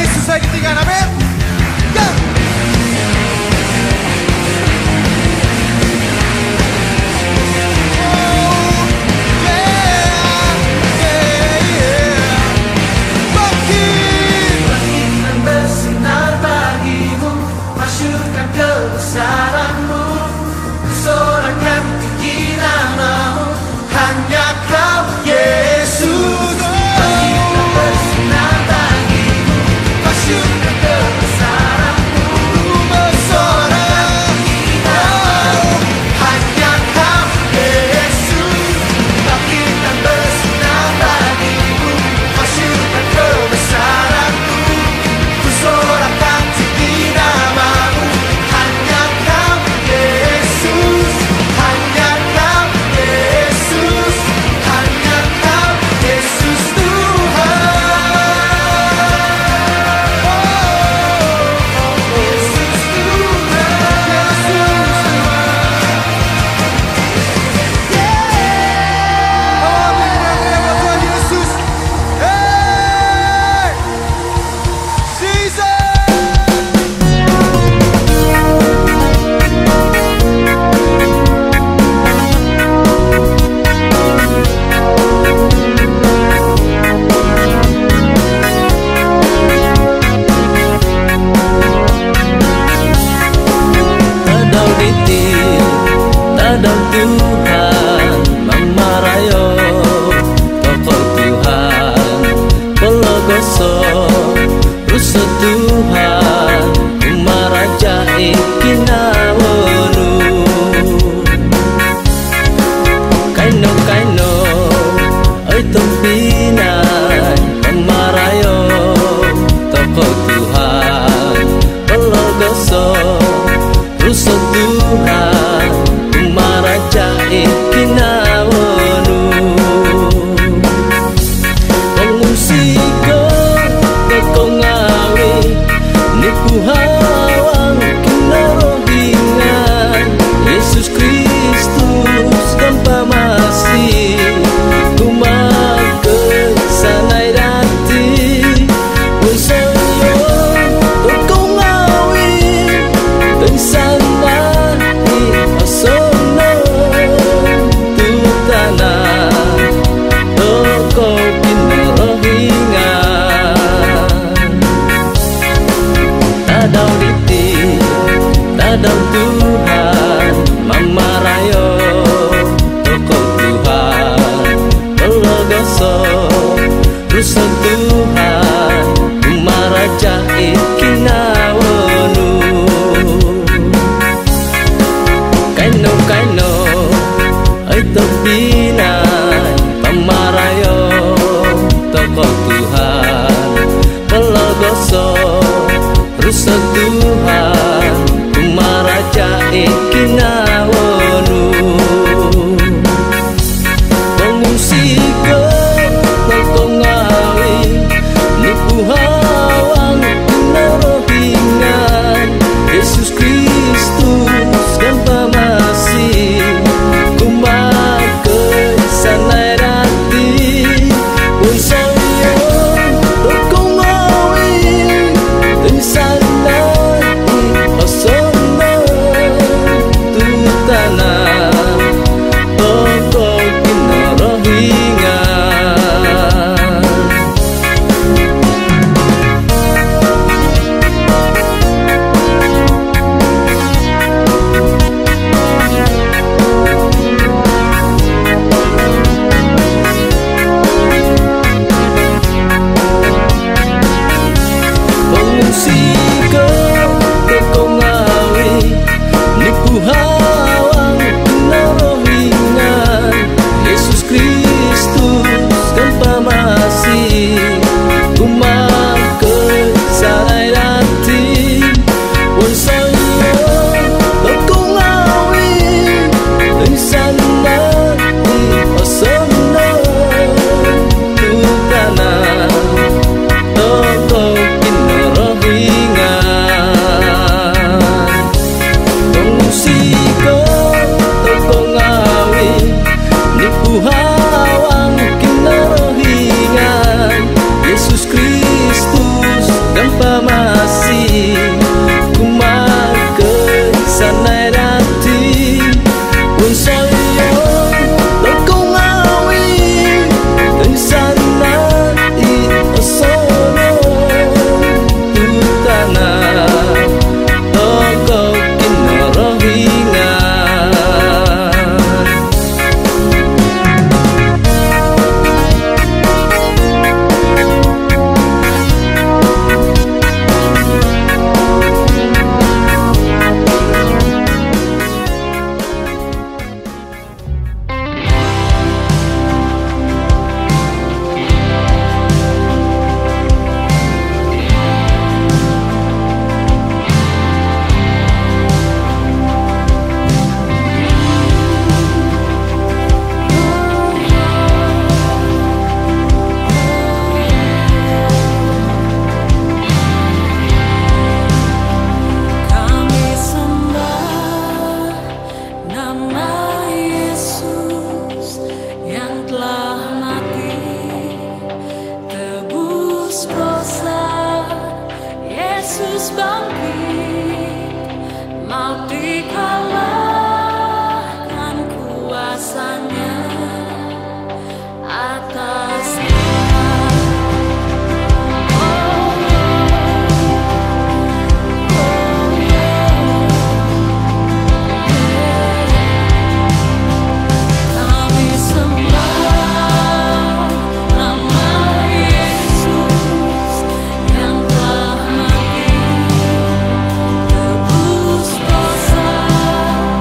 Yesus lagi tinggal, amin. Go! Kebesaranmu, sorakan tinggi namamu, hanya Kau Yesus. Bangkitkan bersinar bagimu, masyurkan kebesaranmu, sorakan tinggi namamu, hanya Kau Yesus. Bangkitkan bersinar bagimu, masyurkan kebesaranmu, sorakan tinggi namamu. Tadang Tuhan mamarayo toko Tuhan pelogoso rusa Tuhan kumaraja ikinawonu kaino ay tumpinay mamarayo toko Tuhan pelogoso rusa Tuhan Maraja ikinawonu pengusiko kekongawi nipuhawang kinarohingan Yesus Kristus kampamasi kumaken sanay dati unsayo kekongawi dan sana asona Tadang Tuhan mamarayo toko Tuhan pelogoso rusa Tuhan kumaraja ikinawonu kaino ay topinay mamarayo toko Tuhan pelogoso rusa Tuhan kumaraja ikinawonu pengusiko nongkongawi nipuhawang kinarohingan Yesus Kristus dan pamasi kumaken sanay dati unsayo nongkongawi dan sana asana tutana toko kinarohingan pengusiko kekongawi nipuhawang kinarohingan Yesus Kristus kan pamasi kumaken sanay dati unsayo kekongawi dan sana asana tutana toko kinarohingan masih ku makan sanai rati un soyo lokong awi dan sana I osono utana toko kinorohinga Yesus bangkit, maut dikalahkan kuasanya atas kita. Kami sembah nama Yesus yang telah mati.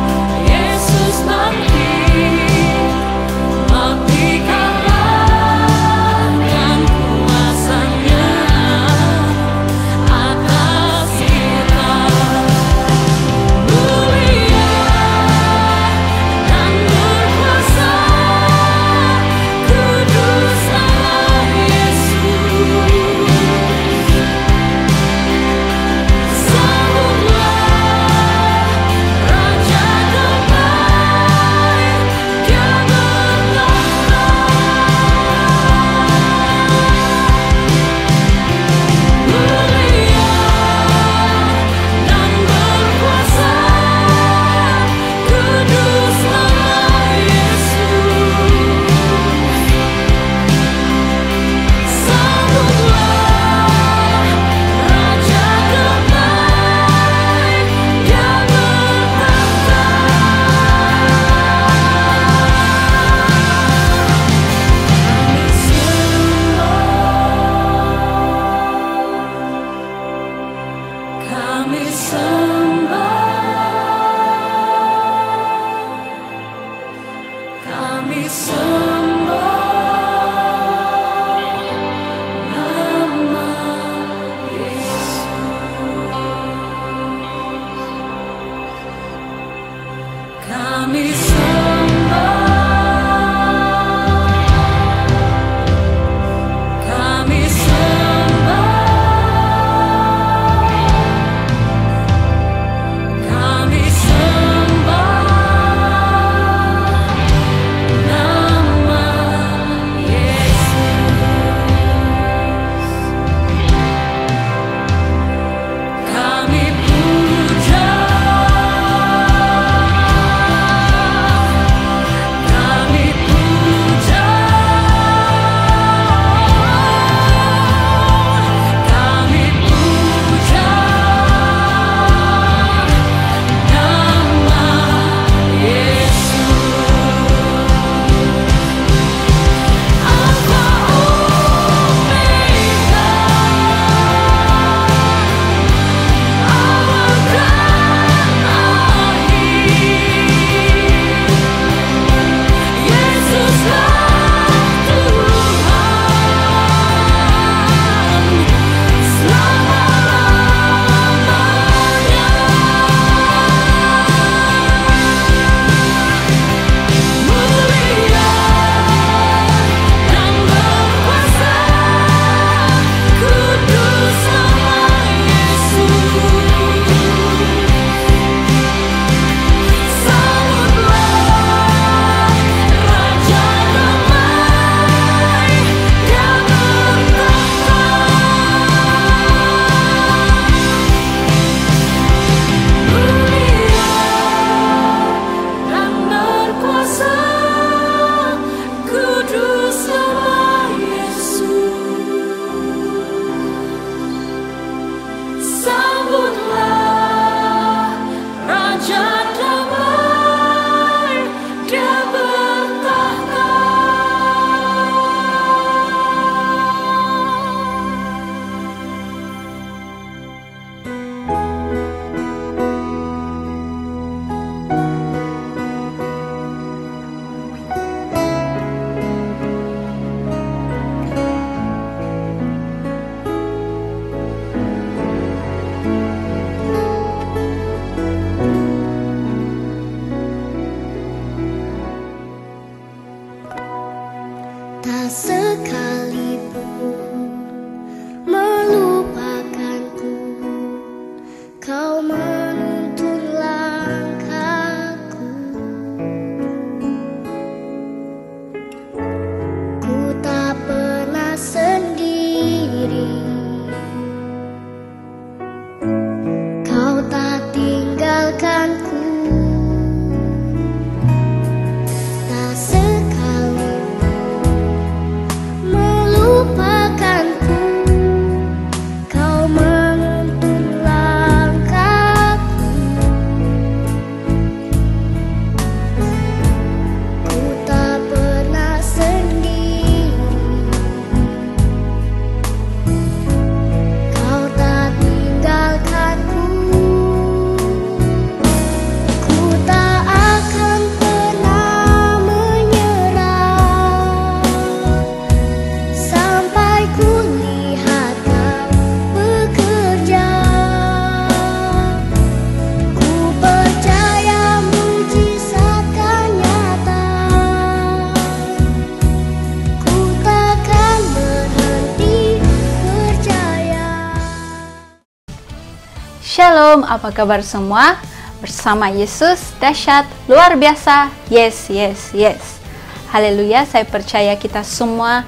Shalom, apa kabar semua? Bersama Yesus, dahsyat, luar biasa. Yes, yes, yes. Haleluya, saya percaya kita semua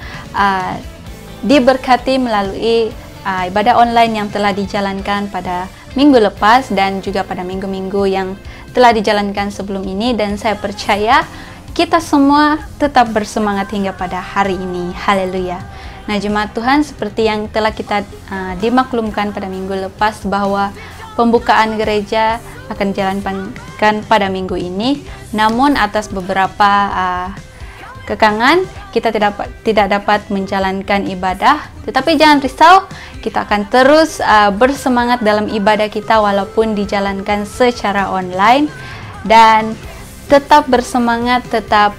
diberkati melalui ibadah online yang telah dijalankan pada minggu lepas dan juga pada minggu-minggu yang telah dijalankan sebelum ini. Dan saya percaya kita semua tetap bersemangat hingga pada hari ini. Haleluya. Nah, jemaat Tuhan, seperti yang telah kita dimaklumkan pada minggu lepas bahwa pembukaan gereja akan dijalankan pada minggu ini. Namun atas beberapa kekangan kita tidak dapat menjalankan ibadah. Tetapi jangan risau, kita akan terus bersemangat dalam ibadah kita walaupun dijalankan secara online. Dan tetap bersemangat, tetap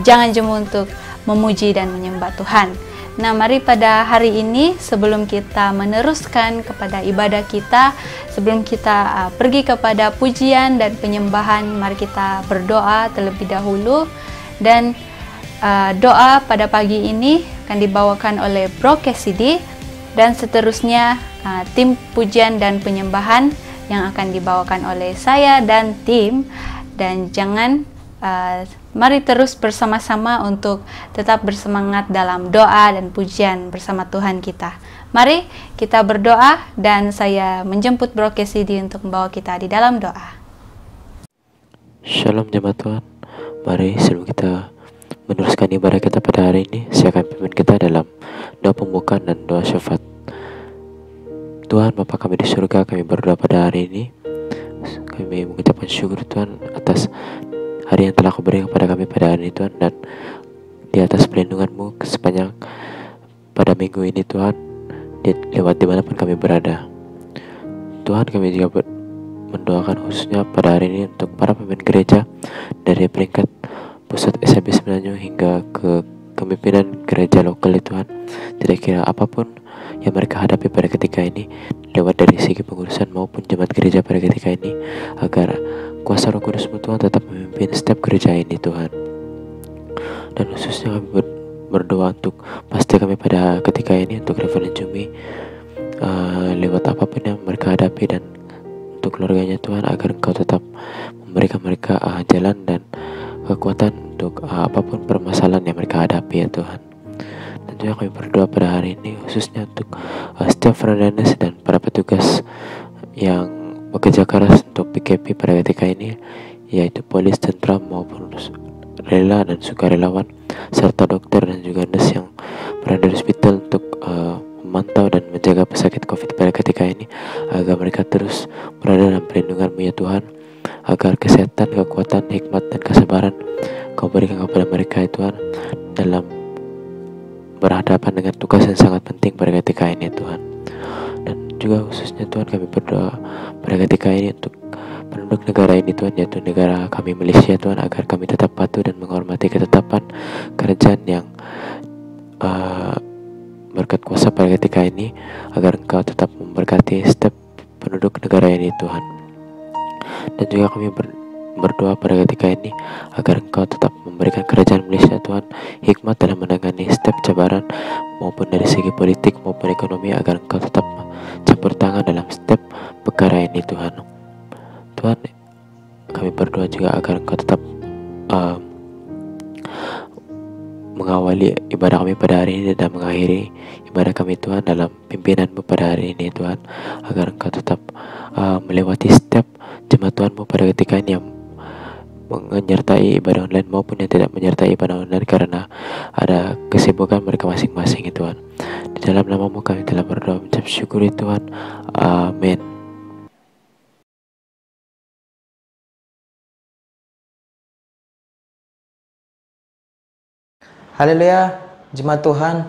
jangan jemu untuk memuji dan menyembah Tuhan. Nah, mari pada hari ini sebelum kita meneruskan kepada ibadah kita, sebelum kita pergi kepada pujian dan penyembahan, mari kita berdoa terlebih dahulu. Dan doa pada pagi ini akan dibawakan oleh Bro Cassidy, dan seterusnya tim pujian dan penyembahan yang akan dibawakan oleh saya dan tim. Dan mari terus bersama-sama untuk tetap bersemangat dalam doa dan pujian bersama Tuhan kita. Mari kita berdoa dan saya menjemput Bro Cassidy untuk membawa kita di dalam doa. Shalom jemaat Tuhan. Mari sebelum kita meneruskan ibadah kita pada hari ini, saya akan pimpin kita dalam doa pembukaan dan doa syafaat. Tuhan Bapa kami di surga, kami berdoa pada hari ini. Kami mengucapkan syukur Tuhan atas hari yang telah Kau berikan kepada kami pada hari ini Tuhan, dan di atas perlindungan-Mu sepanjang pada minggu ini Tuhan, lewat dimanapun kami berada. Tuhan, kami juga mendoakan khususnya pada hari ini untuk para pemimpin gereja dari peringkat pusat SAB Semenanjung hingga ke kepemimpinan gereja lokal Tuhan. Tidak kira apapun yang mereka hadapi pada ketika ini, lewat dari segi pengurusan maupun jemaat gereja pada ketika ini, agar kuasa Roh Kudus-Mu Tuhan tetap memimpin setiap gereja ini Tuhan. Dan khususnya kami berdoa untuk pasti kami pada ketika ini untuk Reverend Jumi, lewat apapun yang mereka hadapi, dan untuk keluarganya Tuhan, agar Engkau tetap memberikan mereka jalan dan kekuatan untuk apapun permasalahan yang mereka hadapi ya Tuhan. Dan juga kami berdoa pada hari ini khususnya untuk setiap Fernandes dan para petugas yang bekerja keras untuk PKP pada ketika ini, yaitu polis, tentara maupun rela dan sukarelawan, serta dokter dan juga nurse yang berada di hospital untuk memantau dan menjaga pesakit COVID pada ketika ini, agar mereka terus berada dalam perlindungan-Mu ya Tuhan, agar kesehatan, kekuatan, hikmat dan kesabaran Kau berikan kepada mereka ya Tuhan, dalam berhadapan dengan tugas yang sangat penting pada ketika ini ya Tuhan. Dan juga khususnya Tuhan, kami berdoa pada ketika ini untuk penduduk negara ini Tuhan, yaitu negara kami Malaysia Tuhan, agar kami tetap patuh dan menghormati ketetapan kerajaan yang berkat kuasa pada ketika ini, agar Engkau tetap memberkati setiap penduduk negara ini Tuhan. Dan juga kami berdoa pada ketika ini agar Engkau tetap memberikan kerajaan Malaysia Tuhan hikmat dalam menangani setiap cabaran maupun dari segi politik maupun ekonomi, agar Engkau tetap campur tangan dalam setiap perkara ini Tuhan. Tuhan, kami berdoa juga agar Engkau tetap mengawali ibadah kami pada hari ini dan mengakhiri ibadah kami Tuhan dalam pimpinan-Mu pada hari ini Tuhan, agar Engkau tetap melewati setiap jemaat Tuhan-Mu pada ketika ini yang menyertai ibadah online maupun yang tidak menyertai ibadah online karena ada kesibukan mereka masing-masing ya Tuhan. Di dalam nama-Mu kami telah berdoa mengucap syukur ya Tuhan. Amin. Haleluya, jemaat Tuhan,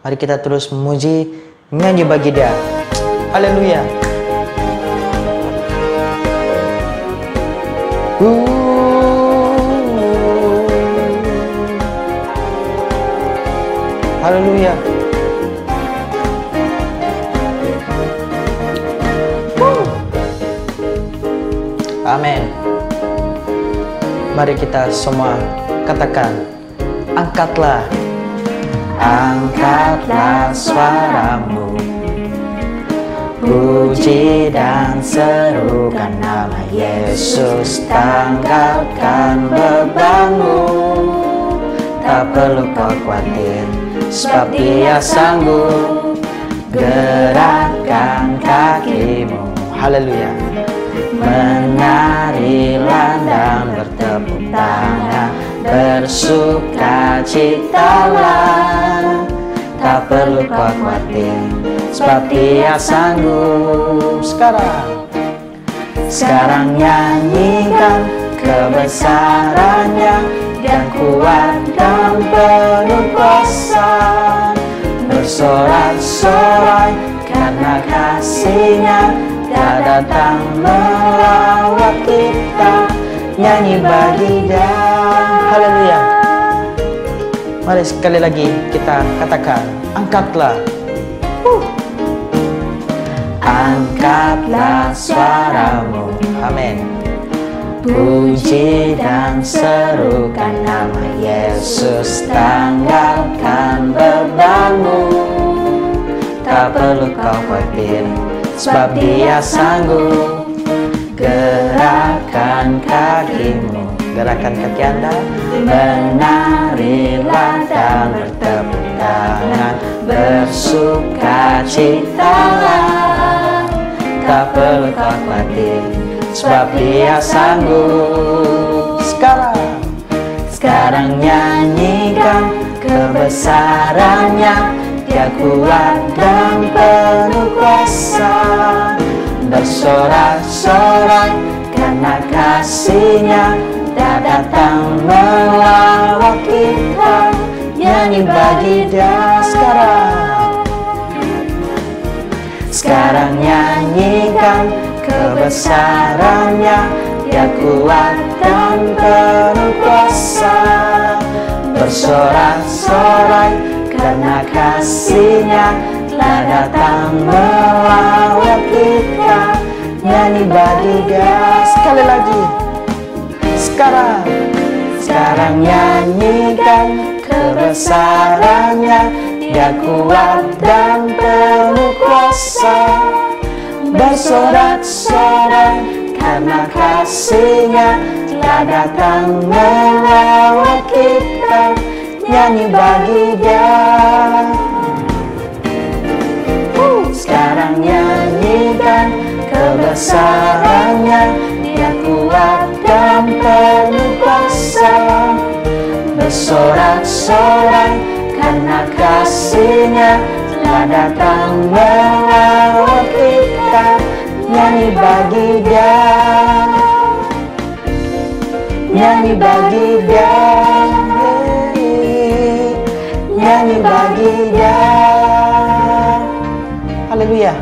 mari kita terus memuji, menyanyi bagi Dia. Haleluya. Haleluya. Amin. Mari kita semua katakan, angkatlah, angkatlah suaramu, Puji dan serukan nama Yesus, tanggalkan bebanmu. Tak perlu kau khawatir, sebab Dia sanggup. Gerakkan kakimu, haleluya. Menarilah dan bertepuk tangan, bersukacitalah. Tak perlu kau khawatir, sebab Dia sanggup. Sekarang nyanyikan kebesarannya, yang kuat dan penuh kuasa. Bersorak-sorai karena kasih-Nya, Dia datang melawat kita. Nyanyi bagi Dia, haleluya. Mari sekali lagi kita katakan, angkatlah. Angkatlah suaramu, amin. Puji dan serukan nama Yesus, tanggalkan bebanmu. Tak perlu kau khawatir, sebab Dia sanggup. Gerakkan kakimu, gerakan kaki Anda. Menarilah dan bertepuk tangan, bersukacitalah. Tak perlu kau khawatir, sebab Dia sanggup. Sekarang nyanyikan kebesarannya, Dia kuat dan penuh kuasa. Bersorak-sorai karena kasih-Nya, Dia datang melawat kita. Nyanyi bagi Dia sekarang nyanyikan kebesarannya, Dia kuat dan penuh kuasa. Bersorak-sorai karena kasih-Nya, telah datang melawat kita. Nyanyi bagi Dia sekali lagi. Sekarang nyanyikan kebesarannya, Dia kuat dan penuh kuasa. Bersorak-sorai karena kasih-Nya, telah datang melawat kita. Nyanyi bagi Dia. Sekarang nyanyikan kebesarannya, Dia kuat dan penuh kuasa. Bersorak-sorai karena kasih-Nya, telah datang melawat kita. Nyanyi bagi Dia, nyanyi bagi Dia, nyanyi bagi Dia. Haleluya.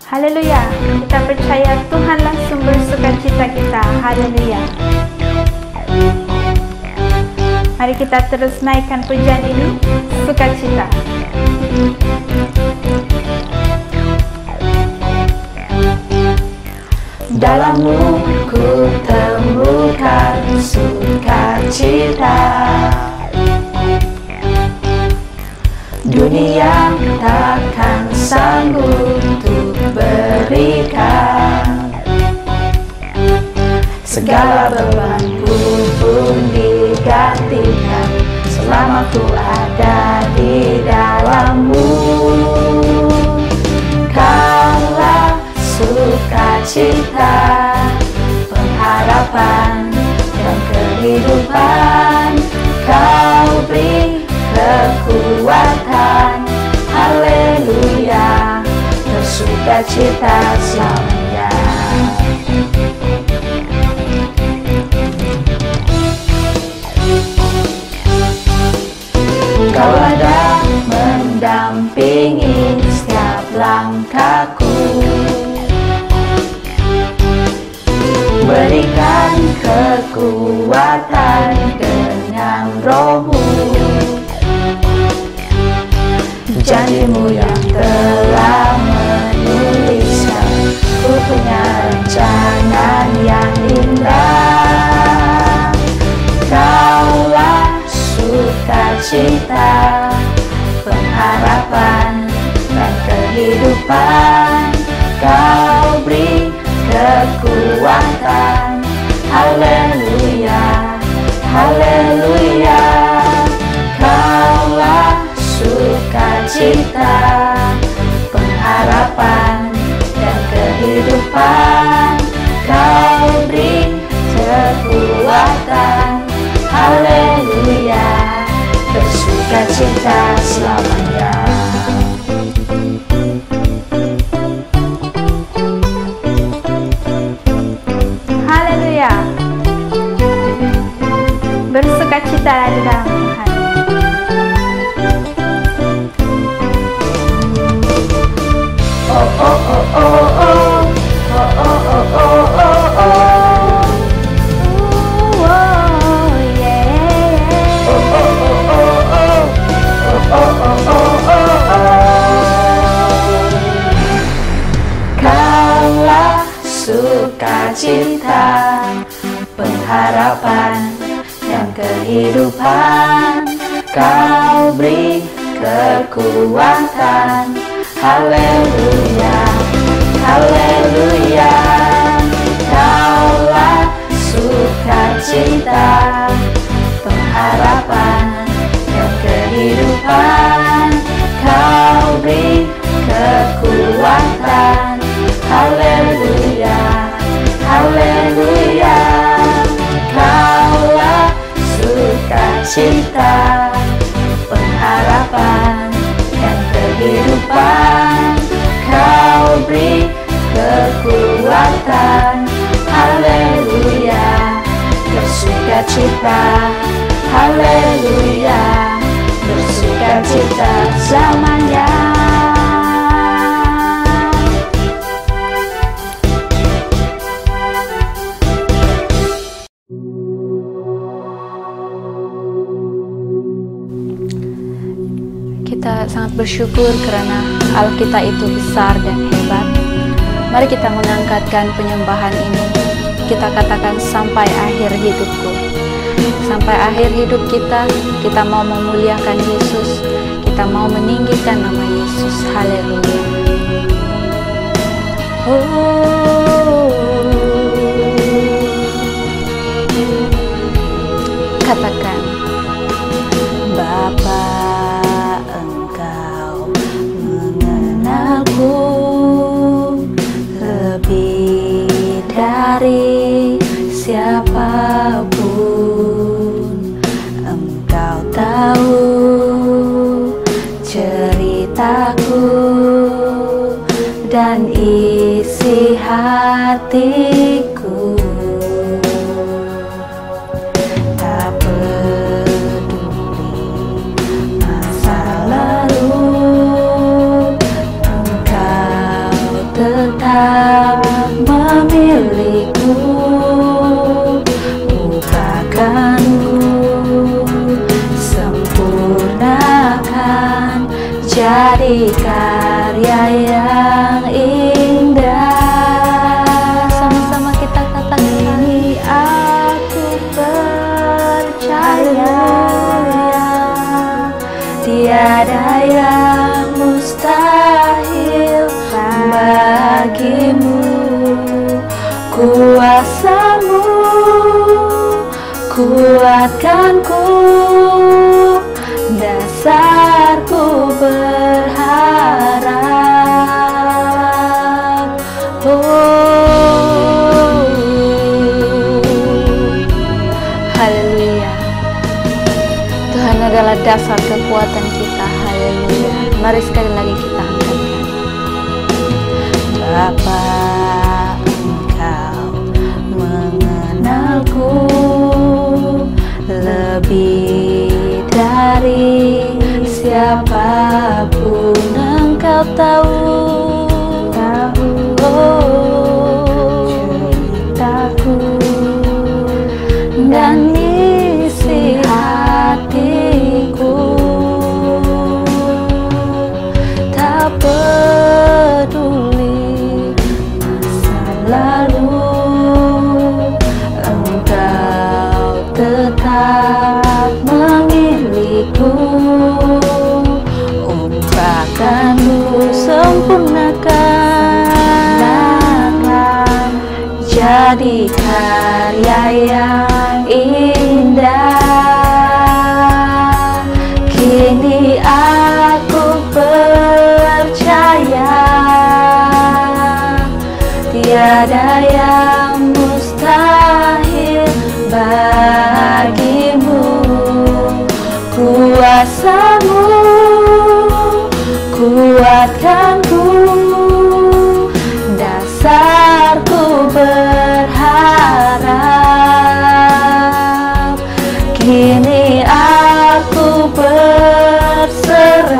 Haleluya. Kita percaya Tuhanlah sumber sukacita kita. Haleluya. Mari kita terus naikkan pujian ini, sukacita. Dalammu ku temukan sukacita. Dunia takkan sanggup untuk berikan. Segala bebanku pun digantikan selama ku ada di dalammu. Kaulah sukacita, pengharapan dan kehidupan. Kau beri kekuatan, haleluya, bersukacita selamanya. Kau ada mendampingi setiap langkahku, berikan kekuatan dengan Roh-Mu. Janji-Mu yang telah menuliskan, ku sukacita, pengharapan dan kehidupan. Kau beri kekuatan. Haleluya, haleluya. Kaulah sukacita, pengharapan dan kehidupan. Kau beri kekuatan. Haleluya, bersukacita selamanya. Haleluya, bersukacita di dalam Tuhan. Oh oh oh oh oh, oh oh oh oh oh oh. Kaulah sukacita, pengharapan dan kehidupan. Kau beri kekuatan. Haleluya, haleluya. Kaulah sukacita, pengharapan dan kehidupan. Kau beri kekuatan. Haleluya, haleluya. Kaulah sukacita, pengharapan dan kehidupan. Kau beri kekuatan. Haleluya, bersukacita. Haleluya, bersukacita selamanya. Kita sangat bersyukur karena Allah kita itu besar dan hebat. Mari kita mengangkatkan penyembahan ini. Kita katakan sampai akhir hidupku. Sampai akhir hidup kita mau memuliakan Yesus. Kita mau meninggikan nama Yesus. Haleluya. Katakan, Bapa, Engkau mengenalku lebih dari siapapun. Engkau tahu ceritaku dan isi hatiku. Tak peduli masa lalu, Engkau tetap memilihku. Ubahkanku, sempurnakan, jadi karya yang indah. Sama-sama kita katakan, ini aku percaya, tiada yang mustahil bagimu. Kuasamu kuatkanku, dasarku berharap. Oh, haleluya. Tuhan adalah dasar kekuatan kita. Haleluya. Mari sekali lagi kita angkatkan. Bapa, Engkau mengenalku lebih dari siapapun. Engkau tahu ceritaku dan isi hatiku. Tak peduli masa lalu, Engkau tetap memilih. diriku, ungkapkanmu sempurnakan, jadi karya yang indah. Kini aku percaya tiada yang mustahil bagimu. Kuasamu kuatkanku, dasarku berharap. Kini aku berserah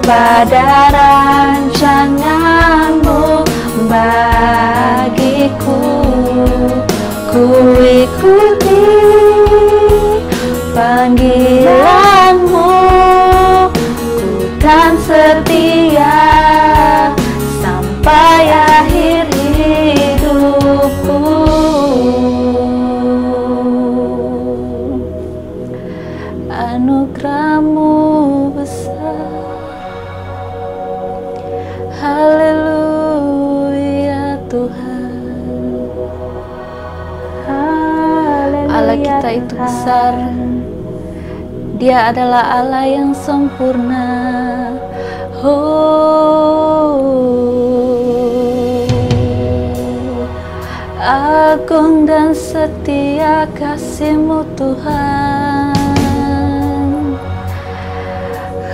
pada rancanganmu bagiku. Ku ikuti panggilanmu, ku kan setia sampai akhir hidupku. Anugerahmu besar, haleluya Tuhan. Allah kita itu besar, Dia adalah Allah yang sempurna. Agung dan setia kasih-Mu Tuhan.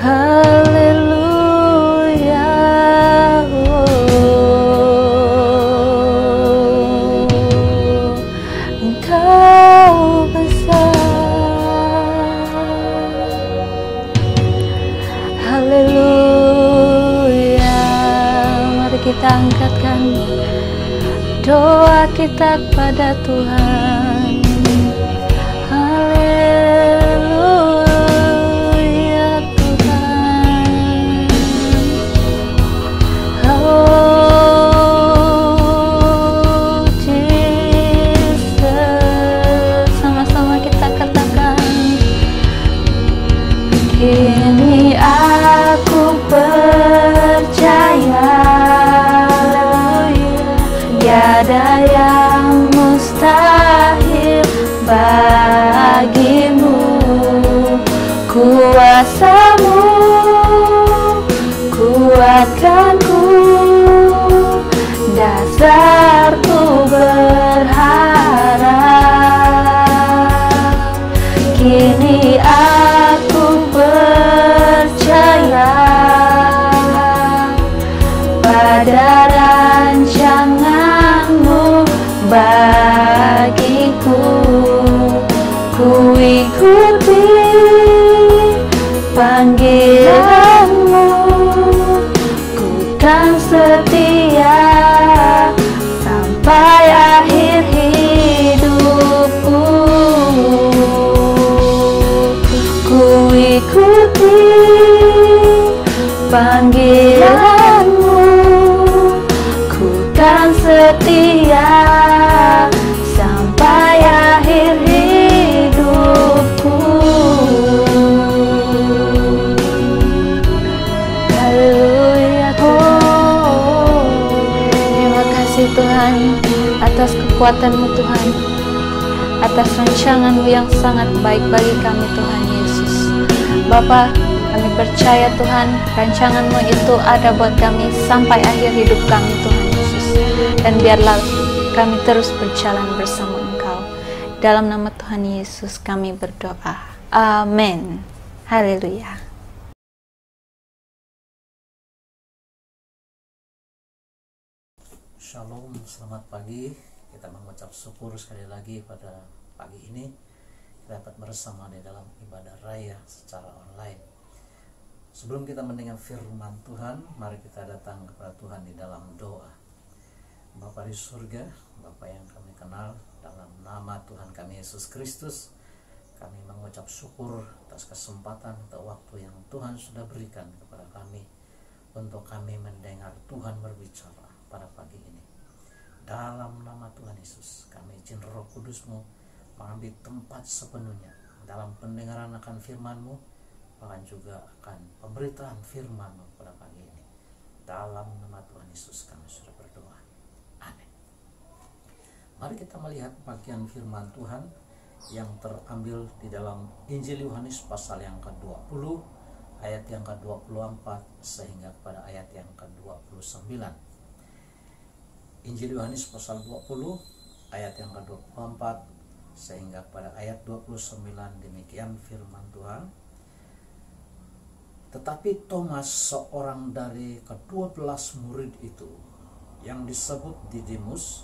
Haleluya. Engkau besar. Haleluya. Mari kita angkatkan doa kita kepada Tuhan. Haleluya Tuhan. Oh Jesus, sama-sama kita katakan. Kini aku percaya tiada yang mustahil bagimu. Kuasamu kuatkanku, dasarku berharap. Kini aku percaya pada rancanganmu bagiku. Ku ikuti panggilanmu, ku kan setia sampai akhir hidupku. Ku ikuti panggilanmu, ku kan setia sampai akhir hidupku. Haleluya Tuhan. Terima kasih Tuhan atas kekuatan-Mu Tuhan, atas rancangan-Mu yang sangat baik bagi kami Tuhan Yesus. Bapa, kami percaya Tuhan, rancangan-Mu itu ada buat kami sampai akhir hidup kami Tuhan Yesus. Dan biarlah kami terus berjalan bersama Engkau. Dalam nama Tuhan Yesus kami berdoa. Amin. Haleluya. Shalom, selamat pagi. Kita mengucap syukur sekali lagi pada pagi ini kita dapat bersama di dalam ibadah raya secara online. Sebelum kita mendengar firman Tuhan, mari kita datang kepada Tuhan di dalam doa. Bapa di surga, Bapa yang kami kenal, dalam nama Tuhan kami Yesus Kristus, kami mengucap syukur atas kesempatan atau waktu yang Tuhan sudah berikan kepada kami untuk kami mendengar Tuhan berbicara pada pagi ini. Dalam nama Tuhan Yesus, kami izin Roh Kudus-Mu mengambil tempat sepenuhnya dalam pendengaran akan firman-Mu, bahkan juga akan pemberitaan firman-Mu pada pagi ini. Dalam nama Tuhan Yesus kami sudah berdoa. Amin. Mari kita melihat bagian firman Tuhan yang terambil di dalam Injil Yohanes pasal yang ke-20 ayat yang ke-24 sehingga kepada ayat yang ke-29. Injil Yohanes pasal 20 ayat yang ke-24 sehingga pada ayat 29, demikian firman Tuhan. Tetapi Thomas, seorang dari ke-12 murid itu yang disebut Didimus,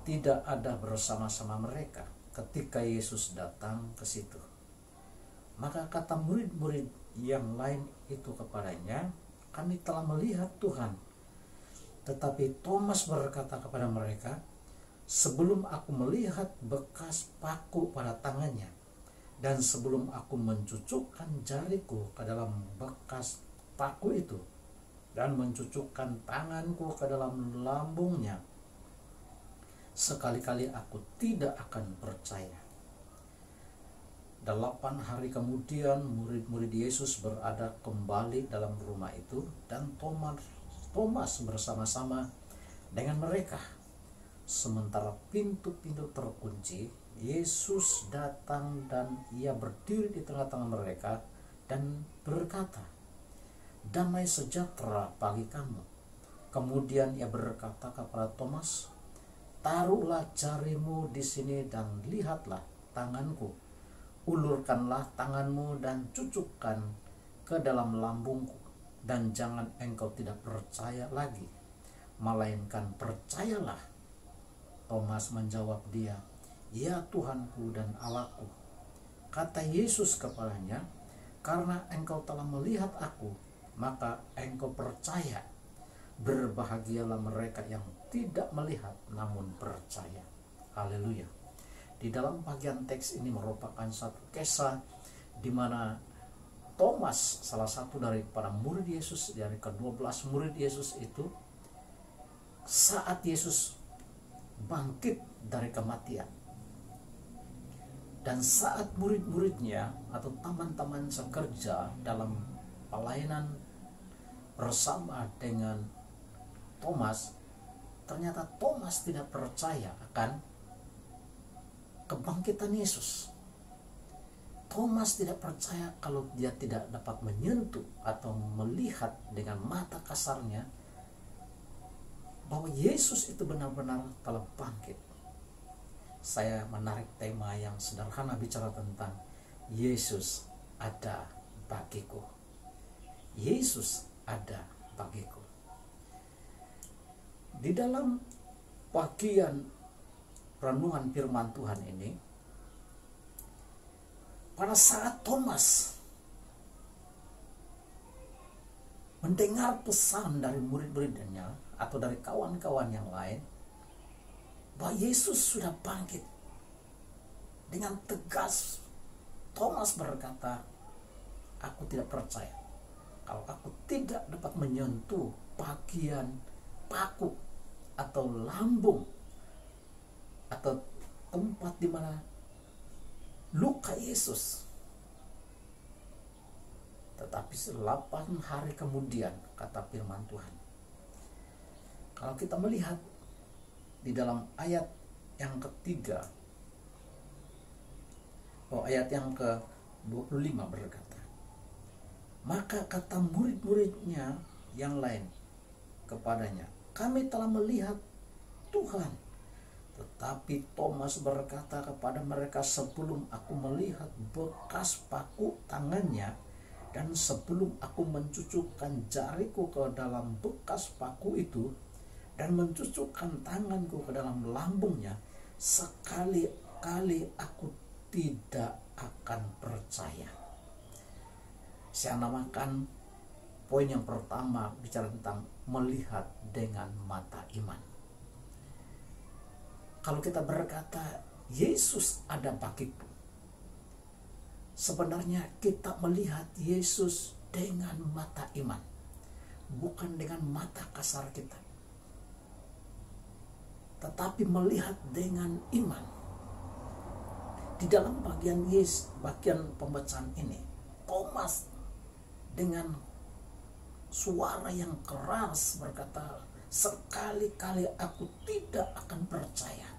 tidak ada bersama-sama mereka ketika Yesus datang ke situ. Maka kata murid-murid yang lain itu kepadanya, kami telah melihat Tuhan. Tetapi Thomas berkata kepada mereka, sebelum aku melihat bekas paku pada tangannya, dan sebelum aku mencucukkan jariku ke dalam bekas paku itu, dan mencucukkan tanganku ke dalam lambungnya, sekali-kali aku tidak akan percaya. 8 hari kemudian murid-murid Yesus berada kembali dalam rumah itu, dan Thomas bersama-sama dengan mereka. Sementara pintu-pintu terkunci, Yesus datang dan ia berdiri di tengah-tengah mereka dan berkata, damai sejahtera bagi kamu. Kemudian ia berkata kepada Thomas, taruhlah jarimu di sini dan lihatlah tanganku. Ulurkanlah tanganmu dan cucukkan ke dalam lambungku, dan jangan engkau tidak percaya lagi, melainkan percayalah. Thomas menjawab dia, ya Tuhanku dan Allahku. Kata Yesus kepadanya, karena engkau telah melihat aku, maka engkau percaya. Berbahagialah mereka yang tidak melihat namun percaya. Haleluya. Di dalam bagian teks ini merupakan satu kisah di mana Thomas, salah satu daripada murid Yesus, dari ke-12 murid Yesus itu, saat Yesus bangkit dari kematian, dan saat murid-muridnya atau teman-teman sekerja dalam pelayanan bersama dengan Thomas, ternyata Thomas tidak percaya akan kebangkitan Yesus. Thomas tidak percaya kalau dia tidak dapat menyentuh atau melihat dengan mata kasarnya bahwa Yesus itu benar-benar telah bangkit. Saya menarik tema yang sederhana bicara tentang Yesus ada bagiku. Yesus ada bagiku. Di dalam bagian renungan firman Tuhan ini, pada saat Thomas mendengar pesan dari murid-muridnya atau dari kawan-kawan yang lain bahwa Yesus sudah bangkit, dengan tegas Thomas berkata, aku tidak percaya kalau aku tidak dapat menyentuh bagian paku atau lambung atau tempat di mana luka Yesus. Tetapi 8 hari kemudian, kata firman Tuhan, kalau kita melihat di dalam ayat yang ketiga, ayat yang ke-25 berkata, maka kata murid-muridnya yang lain kepadanya, kami telah melihat Tuhan. Tetapi Thomas berkata kepada mereka, sebelum aku melihat bekas paku tangannya, dan sebelum aku mencucukkan jariku ke dalam bekas paku itu, dan mencucukkan tanganku ke dalam lambungnya, sekali-kali aku tidak akan percaya. Saya namakan poin yang pertama bicara tentang melihat dengan mata iman. Kalau kita berkata Yesus ada bagiku, sebenarnya kita melihat Yesus dengan mata iman, bukan dengan mata kasar kita, tetapi melihat dengan iman. Di dalam bagian pembacaan ini, Thomas dengan suara yang keras berkata, sekali-kali aku tidak akan percaya.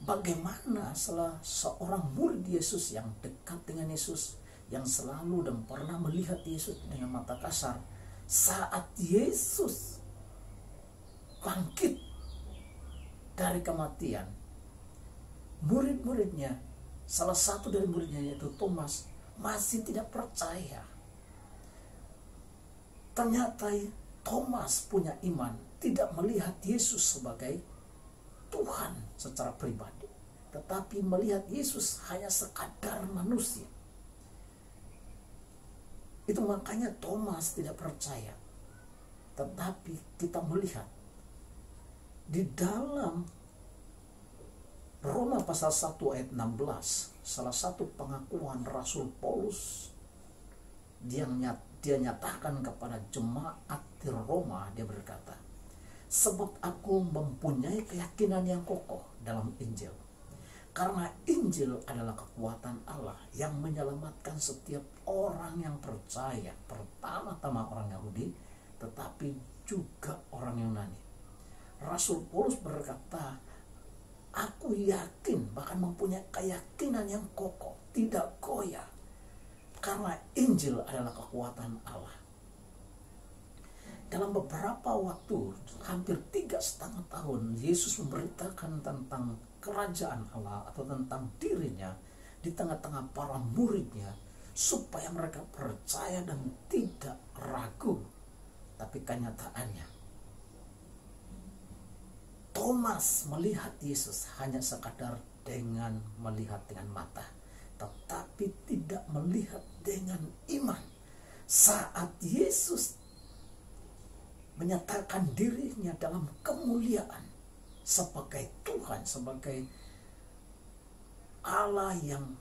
Bagaimana seorang murid Yesus yang dekat dengan Yesus, yang selalu dan pernah melihat Yesus dengan mata kasar, saat Yesus bangkit dari kematian, murid-muridnya, salah satu dari muridnya yaitu Thomas, masih tidak percaya. Ternyata Thomas punya iman, tidak melihat Yesus sebagai Tuhan secara pribadi, tetapi melihat Yesus hanya sekadar manusia. Itu makanya Thomas tidak percaya. Tetapi kita melihat di dalam Roma pasal 1 ayat 16, salah satu pengakuan Rasul Paulus, dia nyatakan kepada jemaat di Roma, dia berkata, sebab aku mempunyai keyakinan yang kokoh dalam Injil, karena Injil adalah kekuatan Allah yang menyelamatkan setiap orang yang percaya, pertama-tama orang Yahudi, tetapi juga orang Yunani. Rasul Paulus berkata, aku yakin, bahkan mempunyai keyakinan yang kokoh, tidak goyah, karena Injil adalah kekuatan Allah. Dalam beberapa waktu, hampir 3,5 tahun, Yesus memberitakan tentang kerajaan Allah atau tentang dirinya di tengah-tengah para muridnya, supaya mereka percaya dan tidak ragu. Tapi kenyataannya, Thomas melihat Yesus hanya sekadar dengan melihat dengan mata, tetapi tidak melihat dengan iman. Saat Yesus menyatakan dirinya dalam kemuliaan sebagai Tuhan, sebagai Allah yang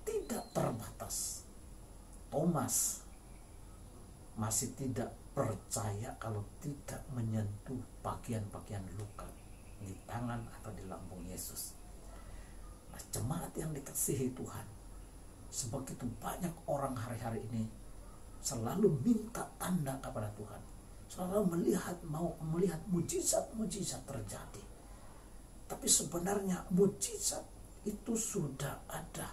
tidak terbatas, Thomas masih tidak percaya kalau tidak menyentuh bagian-bagian luka di tangan atau di lambung Yesus. Nah, jemaat yang dikasihi Tuhan, sebegitu banyak orang hari-hari ini selalu minta tanda kepada Tuhan, selalu mau melihat mujizat-mujizat terjadi. Tapi sebenarnya mujizat itu sudah ada,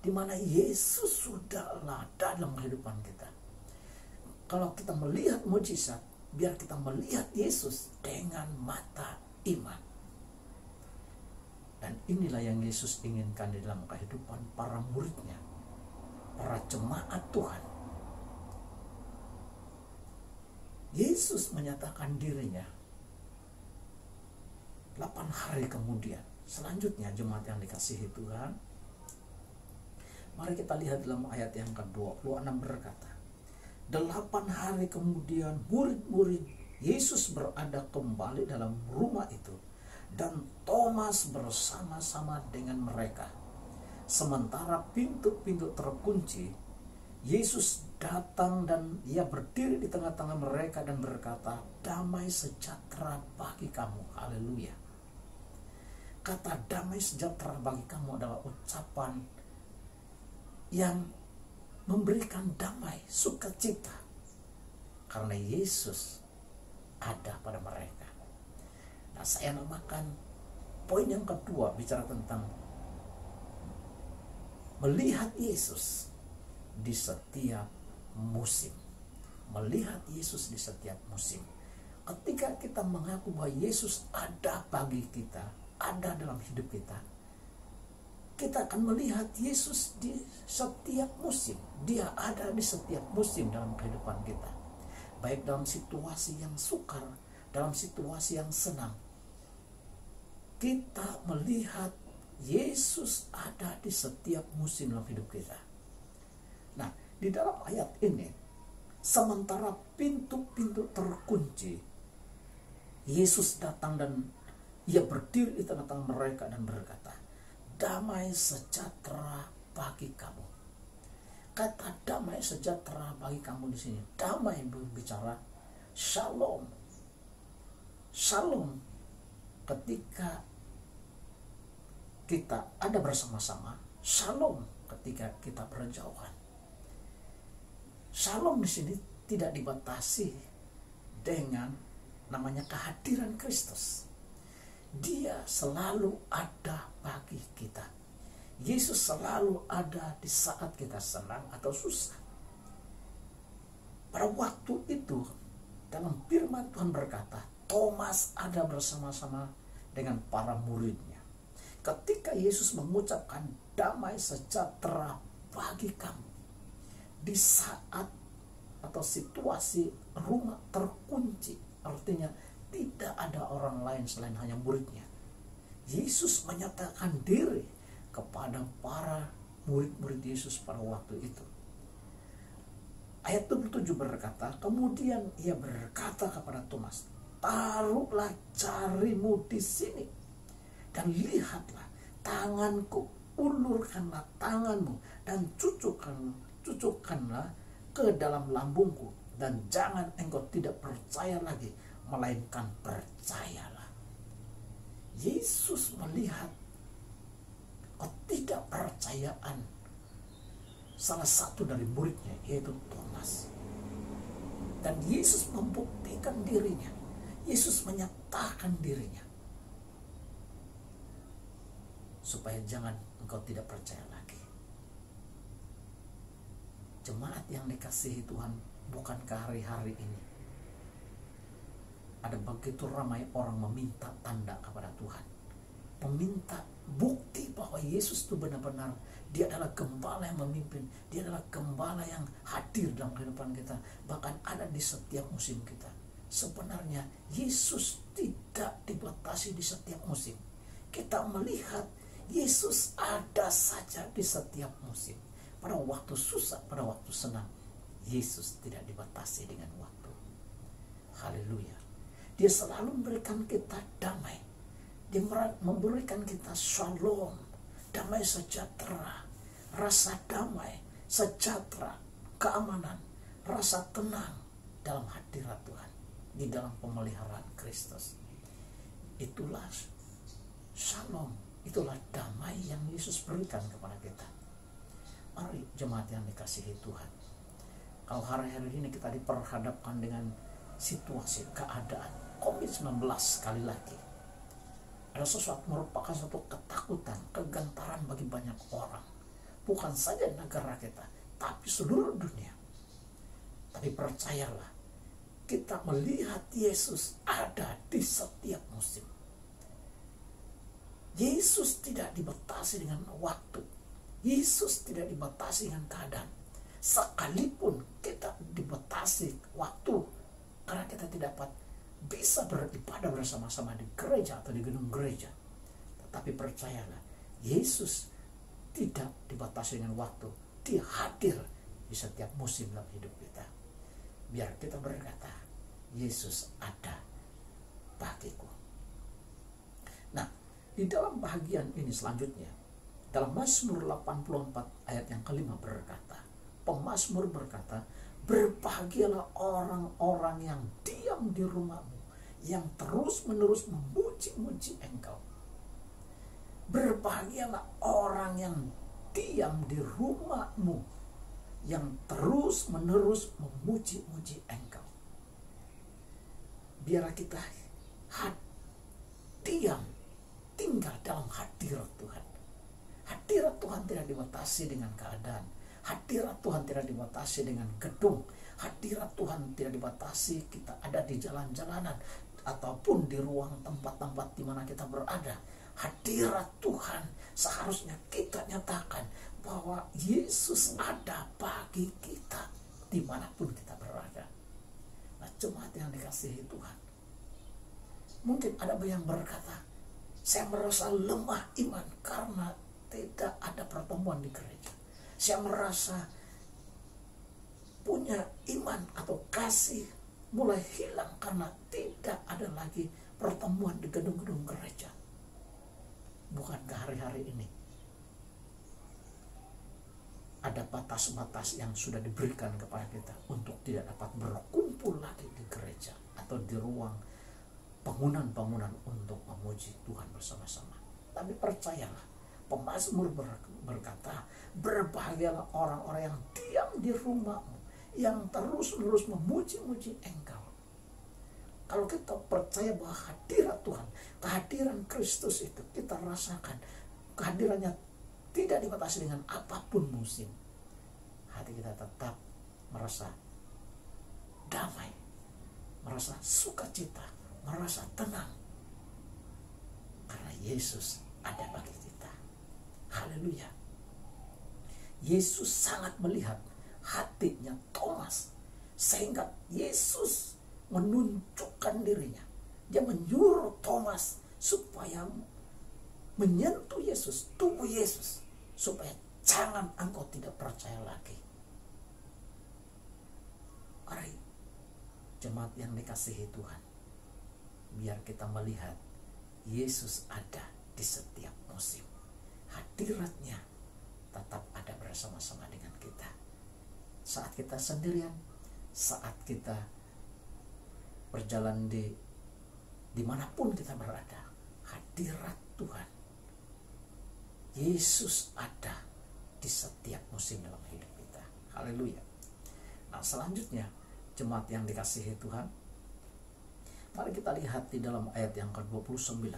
di mana Yesus sudah ada dalam kehidupan kita. Kalau kita melihat mujizat, biar kita melihat Yesus dengan mata iman. Dan inilah yang Yesus inginkan di dalam kehidupan para muridnya, para jemaat Tuhan. Yesus menyatakan dirinya 8 hari kemudian. Selanjutnya jemaat yang dikasihi Tuhan, mari kita lihat dalam ayat yang ke-26 berkata, 8 hari kemudian murid-murid Yesus berada kembali dalam rumah itu, dan Thomas bersama-sama dengan mereka. Sementara pintu-pintu terkunci, Yesus datang dan ia berdiri di tengah-tengah mereka dan berkata, damai sejahtera bagi kamu. Haleluya. Kata damai sejahtera bagi kamu adalah ucapan yang memberikan damai, sukacita, karena Yesus ada pada mereka. Nah, saya namakan poin yang kedua bicara tentang melihat Yesus di setiap musim. Melihat Yesus di setiap musim. Ketika kita mengaku bahwa Yesus ada bagi kita, ada dalam hidup kita, kita akan melihat Yesus di setiap musim. Dia ada di setiap musim dalam kehidupan kita. Baik dalam situasi yang sukar, dalam situasi yang senang. Kita melihat Yesus ada di setiap musim dalam hidup kita. Nah, di dalam ayat ini, sementara pintu-pintu terkunci, Yesus datang dan ia berdiri di tengah-tengah mereka dan berkata, damai sejahtera bagi kamu. Kata damai sejahtera bagi kamu di sini, damai berbicara shalom. Shalom ketika kita ada bersama-sama, shalom ketika kita berjauhan. Shalom di sini tidak dibatasi dengan namanya kehadiran Kristus. Dia selalu ada bagi kita. Yesus selalu ada di saat kita senang atau susah. Pada waktu itu, dalam firman Tuhan berkata, Thomas ada bersama-sama dengan para muridnya. Ketika Yesus mengucapkan damai sejahtera bagi kamu, di saat atau situasi rumah terkunci, artinya tidak ada orang lain selain hanya muridnya, Yesus menyatakan diri kepada para murid-murid Yesus pada waktu itu. Ayat 27 berkata, kemudian ia berkata kepada Thomas, taruhlah jarimu di sini dan lihatlah tanganku, ulurkanlah tanganmu dan cucukkanlah ke dalam lambungku, dan jangan engkau tidak percaya lagi, melainkan percayalah. Yesus melihat ketidakpercayaan salah satu dari muridnya, yaitu Thomas. Dan Yesus membuktikan dirinya. Yesus menyatakan dirinya. Supaya jangan engkau tidak percaya lagi. Jemaat yang dikasihi Tuhan, bukankah hari-hari ini ada begitu ramai orang meminta tanda kepada Tuhan, meminta bukti bahwa Yesus itu benar-benar dia adalah gembala yang memimpin, dia adalah gembala yang hadir dalam kehidupan kita, bahkan ada di setiap musim kita. Sebenarnya Yesus tidak dibatasi di setiap musim. Kita melihat Yesus ada saja di setiap musim. Pada waktu susah, pada waktu senang, Yesus tidak dibatasi dengan waktu. Haleluya. Dia selalu memberikan kita damai. Dia memberikan kita shalom, damai sejahtera, rasa damai, sejahtera, keamanan, rasa tenang dalam hadirat Tuhan, di dalam pemeliharaan Kristus. Itulah shalom, itulah damai yang Yesus berikan kepada kita. Mari jemaat yang dikasihi Tuhan, kalau hari-hari ini kita diperhadapkan dengan situasi, keadaan COVID-19 sekali lagi, ada sesuatu merupakan suatu ketakutan, kegantaran bagi banyak orang. Bukan saja negara kita, tapi seluruh dunia. Tapi percayalah, kita melihat Yesus ada di setiap musim. Yesus tidak dibatasi dengan waktu. Yesus tidak dibatasi dengan keadaan. Sekalipun kita dibatasi waktu, karena kita tidak dapat bisa beribadah bersama-sama di gereja atau di gedung gereja. Tetapi percayalah, Yesus tidak dibatasi dengan waktu. Dia hadir di setiap musim dalam hidup kita. Biar kita berkata, Yesus ada bagiku. Nah, di dalam bagian ini selanjutnya, dalam Mazmur 84 ayat yang kelima berkata, pemazmur berkata, berbahagialah orang-orang yang diam di rumahmu, yang terus-menerus memuji-muji engkau. Berbahagialah orang yang diam di rumahmu, yang terus-menerus memuji-muji engkau. Biarlah kita diam, tinggal dalam hadirat Tuhan. Hadirat Tuhan tidak dibatasi dengan keadaan. Hadirat Tuhan tidak dibatasi dengan gedung. Hadirat Tuhan tidak dibatasi kita ada di jalan-jalanan ataupun di ruang tempat-tempat di mana kita berada. Hadirat Tuhan seharusnya kita nyatakan bahwa Yesus ada bagi kita dimanapun kita berada. Nah, jemaat yang dikasihi Tuhan, mungkin ada yang berkata, saya merasa lemah iman karena tidak ada pertemuan di gereja. Saya merasa punya iman atau kasih mulai hilang karena tidak ada lagi pertemuan di gedung-gedung gereja. Bukankah hari-hari ini ada batas-batas yang sudah diberikan kepada kita untuk tidak dapat berkumpul lagi di gereja atau di ruang bangunan-bangunan untuk memuji Tuhan bersama-sama? Tapi percayalah, Pemazmur berkata, berbahagialah orang-orang yang diam di rumahmu, yang terus-menerus memuji-muji Engkau. Kalau kita percaya bahwa hadirat Tuhan, kehadiran Kristus itu kita rasakan, kehadirannya tidak dibatasi dengan apapun musim, hati kita tetap merasa damai, merasa sukacita, merasa tenang, karena Yesus ada bagi kita. Haleluya. Yesus sangat melihat hatinya Thomas, sehingga Yesus menunjukkan dirinya. Dia menyuruh Thomas supaya menyentuh Yesus, tubuh Yesus, supaya jangan engkau tidak percaya lagi. Mari jemaat yang dikasihi Tuhan, biar kita melihat Yesus ada di setiap musim. Hadiratnya tetap ada bersama-sama dengan kita. Saat kita sendirian, saat kita berjalan dimanapun kita berada, hadirat Tuhan, Yesus ada di setiap musim dalam hidup kita. Haleluya. Nah, selanjutnya jemaat yang dikasihi Tuhan, mari kita lihat di dalam ayat yang ke-29.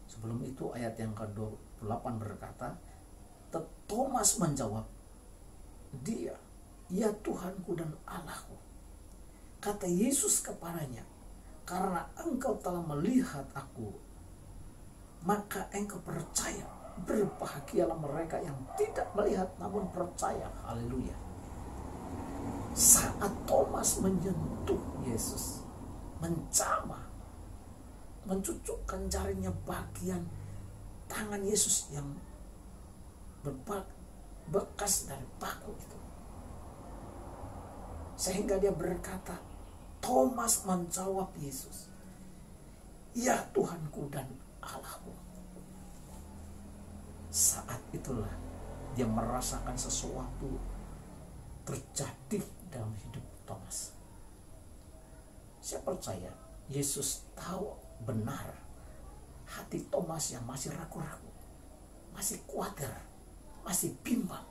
Sebelum itu ayat yang ke-28 berkata, Thomas menjawab, dia, ya Tuhanku dan Allahku. Kata Yesus kepadanya, karena engkau telah melihat aku, maka engkau percaya. Berbahagialah mereka yang tidak melihat namun percaya. Haleluya. Saat Thomas menyentuh Yesus, menjamah, mencucukkan jarinya bagian tangan Yesus yang bekas dari paku itu, sehingga dia berkata, Thomas menjawab Yesus, ya Tuhanku dan Allahku. Saat itulah dia merasakan sesuatu terjadi dalam hidup Thomas. Saya percaya Yesus tahu benar hati Thomas yang masih ragu-ragu, masih khawatir, masih bimbang.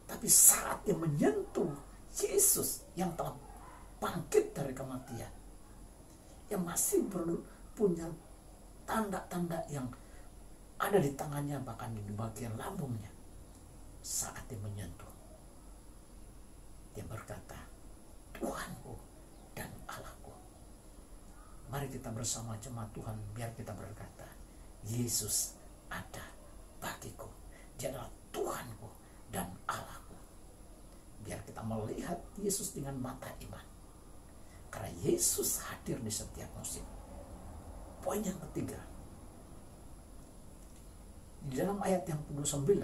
Tapi saat dia menyentuh Yesus yang telah bangkit dari kematian, yang masih punya tanda-tanda yang ada di tangannya, bahkan di bagian lambungnya, saat dia menyentuh, dia berkata, Tuhanku dan Allahku. Mari kita bersama jemaat Tuhan, biar kita berkata, Yesus ada bagiku. Dia adalah Tuhanku dan Allahku. Biar kita melihat Yesus dengan mata iman, karena Yesus hadir di setiap musim. Poin yang ketiga, di dalam ayat yang ke-29,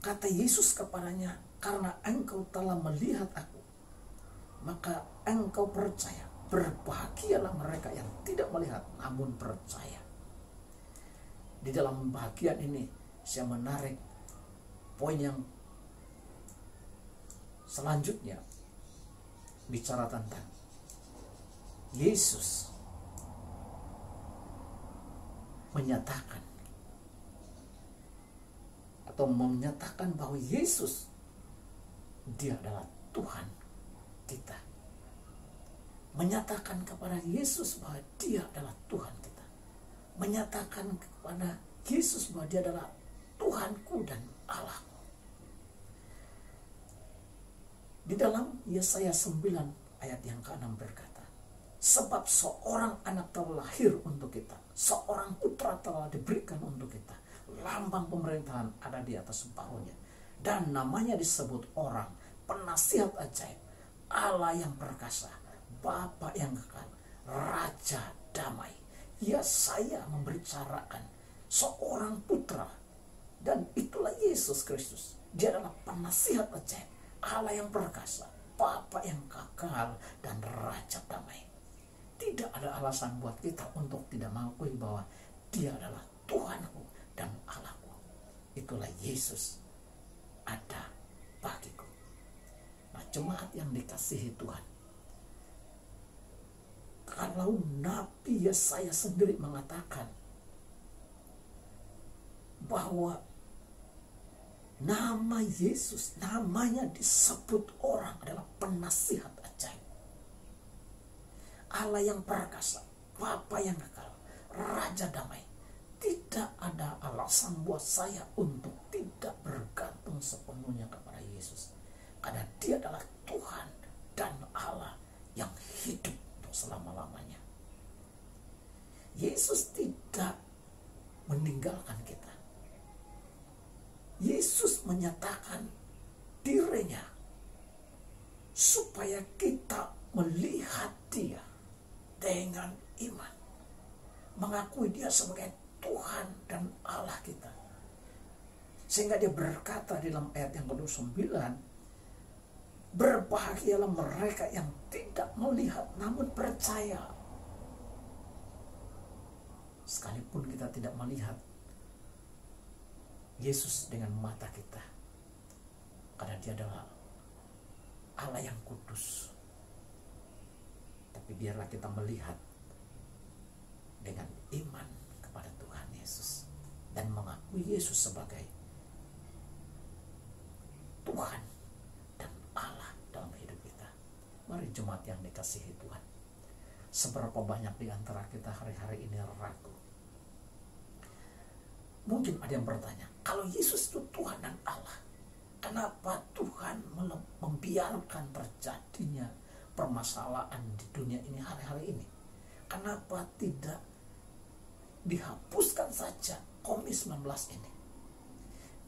kata Yesus kepadanya, karena engkau telah melihat aku, maka engkau percaya. Berbahagialah mereka yang tidak melihat namun percaya. Di dalam bagian ini saya menarik poin yang selanjutnya, bicara tentang Yesus menyatakan atau menyatakan bahwa Yesus, dia adalah Tuhan kita. Menyatakan kepada Yesus bahwa dia adalah Tuhan kita. Menyatakan kepada Yesus bahwa dia adalah Tuhanku dan Allahku. Di dalam Yesaya 9 ayat yang ke-6 berkata, sebab seorang anak telah lahir untuk kita, seorang putra telah diberikan untuk kita, lambang pemerintahan ada di atas bahunya, dan namanya disebut orang penasihat ajaib, Allah yang perkasa, Bapa yang kekal, Raja damai. Yesaya membicarakan seorang putra, dan itulah Yesus Kristus. Dia adalah penasihat ajaib, Allah yang perkasa, Bapa yang kekal, dan Raja damai. Tidak ada alasan buat kita untuk tidak mengakui bahwa dia adalah Tuhanku dan Allahku. Itulah Yesus ada bagiku. Nah, jemaat yang dikasihi Tuhan, kalau Nabi Yesaya sendiri mengatakan bahwa nama Yesus, namanya disebut orang adalah penasihat ajaib, Allah yang perkasa, Bapa yang kekal, Raja damai. Tidak ada alasan buat saya untuk tidak bergantung sepenuhnya kepada Yesus, karena Dia adalah Tuhan dan Allah yang hidup untuk selama-lamanya. Yesus tidak meninggalkan kita. Yesus menyatakan dirinya supaya kita melihat Dia dengan iman, mengakui Dia sebagai Tuhan dan Allah kita. Sehingga Dia berkata di dalam ayat yang ke-29, berbahagialah mereka yang tidak melihat namun percaya. Sekalipun kita tidak melihat Yesus dengan mata kita, karena Dia adalah Allah yang kudus, tapi biarlah kita melihat dengan iman kepada Tuhan Yesus dan mengakui Yesus sebagai Tuhan dan Allah dalam hidup kita. Mari jemaat yang dikasihi Tuhan, seberapa banyak di antara kita hari-hari ini ragu? Mungkin ada yang bertanya, kalau Yesus itu Tuhan dan Allah, kenapa Tuhan membiarkan terjadinya permasalahan di dunia ini hari-hari ini? Kenapa tidak dihapuskan saja COVID-19 ini?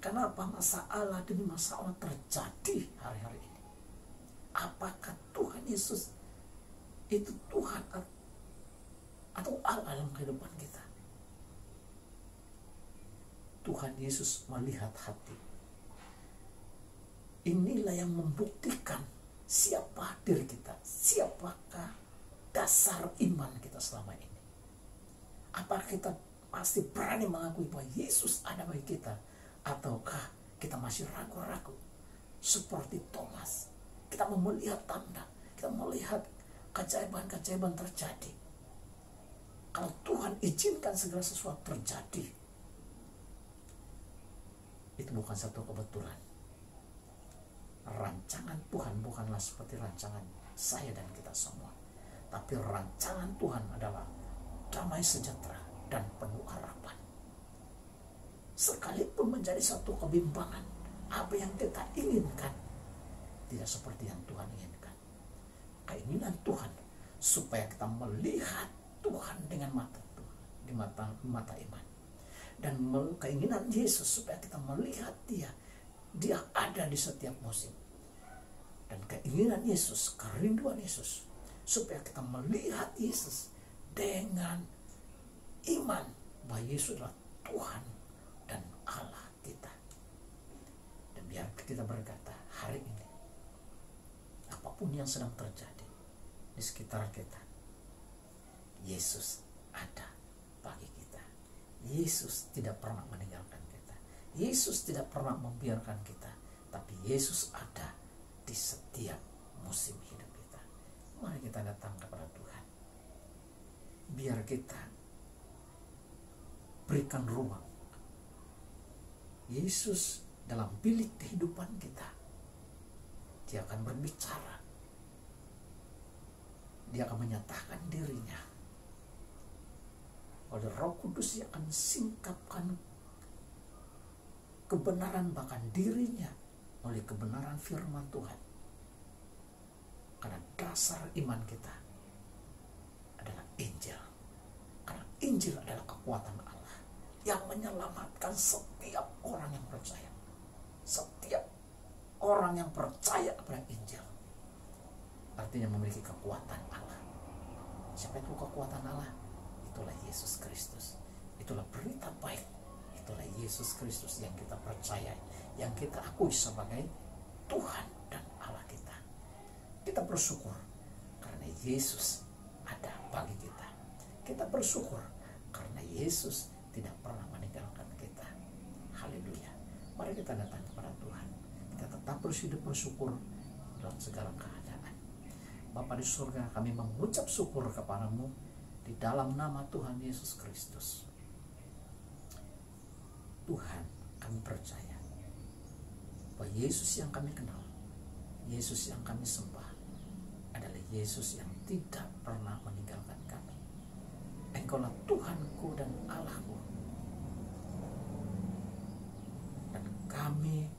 Kenapa masalah demi masalah terjadi hari-hari ini? Apakah Tuhan Yesus itu Tuhan atau Allah dalam kehidupan kita? Tuhan Yesus melihat hati. Inilah yang membuktikan siapa diri kita, siapakah dasar iman kita selama ini. Apakah kita masih berani mengakui bahwa Yesus ada bagi kita, ataukah kita masih ragu-ragu seperti Thomas? Kita mau melihat tanda, kita mau melihat keajaiban-keajaiban terjadi. Kalau Tuhan izinkan segala sesuatu terjadi, itu bukan satu kebetulan. Rancangan Tuhan bukanlah seperti rancangan saya dan kita semua, tapi rancangan Tuhan adalah damai sejahtera dan penuh harapan. Sekalipun menjadi satu kebimbangan, apa yang kita inginkan tidak seperti yang Tuhan inginkan. Keinginan Tuhan supaya kita melihat Tuhan dengan mata Tuhan, di mata iman. Dan keinginan Yesus supaya kita melihat Dia ada di setiap musim. Dan keinginan Yesus, kerinduan Yesus supaya kita melihat Yesus dengan iman bahwa Yesus adalah Tuhan dan Allah kita. Dan biar kita berkata hari ini, apapun yang sedang terjadi di sekitar kita, Yesus ada bagi kita. Yesus tidak pernah meninggalkan kita. Yesus tidak pernah membiarkan kita, tapi Yesus ada di setiap musim hidup kita. Mari kita datang kepada Tuhan. Biar kita berikan ruang Yesus dalam bilik kehidupan kita. Dia akan berbicara. Dia akan menyatakan dirinya. Oleh Roh Kudus yang akan singkapkan kebenaran bahkan dirinya oleh kebenaran firman Tuhan. Karena dasar iman kita adalah Injil. Karena Injil adalah kekuatan Allah yang menyelamatkan setiap orang yang percaya. Setiap orang yang percaya kepada Injil artinya memiliki kekuatan Allah. Siapa itu kekuatan Allah? Itulah Yesus Kristus. Itulah berita baik. Itulah Yesus Kristus yang kita percaya, yang kita akui sebagai Tuhan dan Allah kita. Kita bersyukur karena Yesus ada bagi kita. Kita bersyukur karena Yesus tidak pernah meninggalkan kita. Haleluya. Mari kita datang kepada Tuhan. Kita tetap hidup bersyukur dalam segala keadaan. Bapa di surga, kami mengucap syukur kepadamu di dalam nama Tuhan Yesus Kristus. Tuhan, kami percaya bahwa Yesus yang kami kenal, Yesus yang kami sembah adalah Yesus yang tidak pernah meninggalkan kami. Engkaulah Tuhanku dan Allahku. Dan kami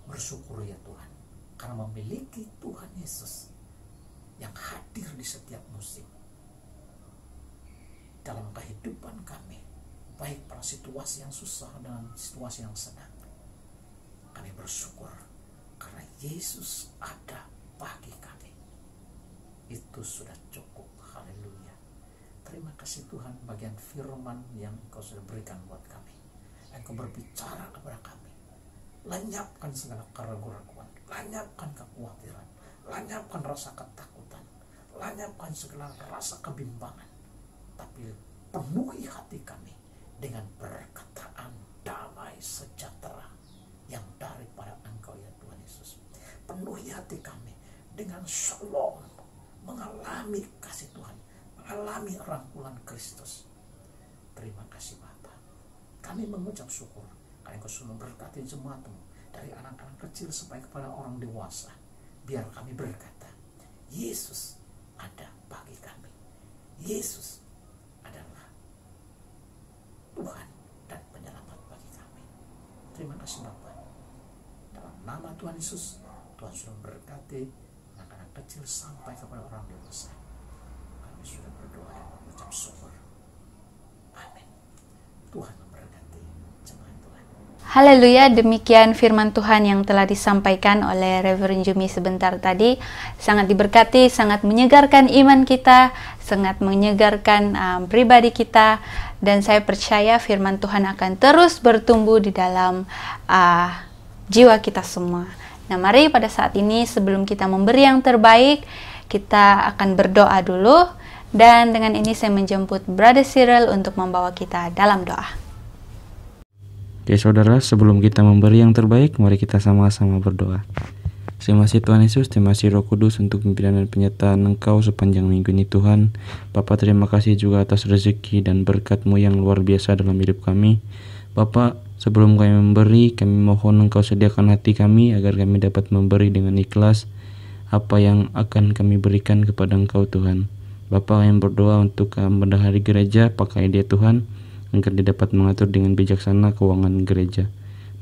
bersyukur ya Tuhan, karena memiliki Tuhan Yesus yang hadir di setiap musim dalam kehidupan kami, baik pada situasi yang susah dan situasi yang senang. Kami bersyukur karena Yesus ada bagi kami. Itu sudah cukup. Haleluya. Terima kasih Tuhan bagian firman yang Engkau sudah berikan buat kami. Engkau berbicara kepada kami. Lenyapkan segala keraguan-keraguan, lenyapkan kekhawatiran, lenyapkan rasa ketakutan, lenyapkan segala rasa kebimbangan. Tapi penuhi hati kami dengan perkataan damai sejahtera yang daripada Engkau ya Tuhan Yesus. Penuhi hati kami dengan shalom, mengalami kasih Tuhan, mengalami rangkulan Kristus. Terima kasih Bapa. Kami mengucap syukur karena Engkau sudah memberkati jemaat-Mu dari anak-anak kecil sampai kepada orang dewasa. Biar kami berkata, Yesus ada bagi kami. Yesus adalah Tuhan dan penyelamat bagi kami. Terima kasih Bapa. Dalam nama Tuhan Yesus, Tuhan sudah memberkati anak-anak kecil sampai kepada orang dewasa. Kami sudah berdoa dan mengucap syukur. Amin. Tuhan memberkati jemaat Tuhan. Haleluya, demikian firman Tuhan yang telah disampaikan oleh Reverend Jumi sebentar tadi. Sangat diberkati, sangat menyegarkan iman kita, sangat menyegarkan pribadi kita. Dan saya percaya firman Tuhan akan terus bertumbuh di dalam jiwa kita semua. Nah, mari pada saat ini sebelum kita memberi yang terbaik, kita akan berdoa dulu. Dan dengan ini saya menjemput Brother Cyril untuk membawa kita dalam doa. Oke saudara, sebelum kita memberi yang terbaik, mari kita sama-sama berdoa. Terima kasih Tuhan Yesus, terima kasih Roh Kudus untuk pimpinan dan penyertaan Engkau sepanjang minggu ini Tuhan. Bapa, terima kasih juga atas rezeki dan berkat-Mu yang luar biasa dalam hidup kami. Bapa, sebelum kami memberi, kami mohon Engkau sediakan hati kami agar kami dapat memberi dengan ikhlas apa yang akan kami berikan kepada Engkau Tuhan. Bapa, kami berdoa untuk bendahari gereja, pakai dia Tuhan, agar dia dapat mengatur dengan bijaksana keuangan gereja.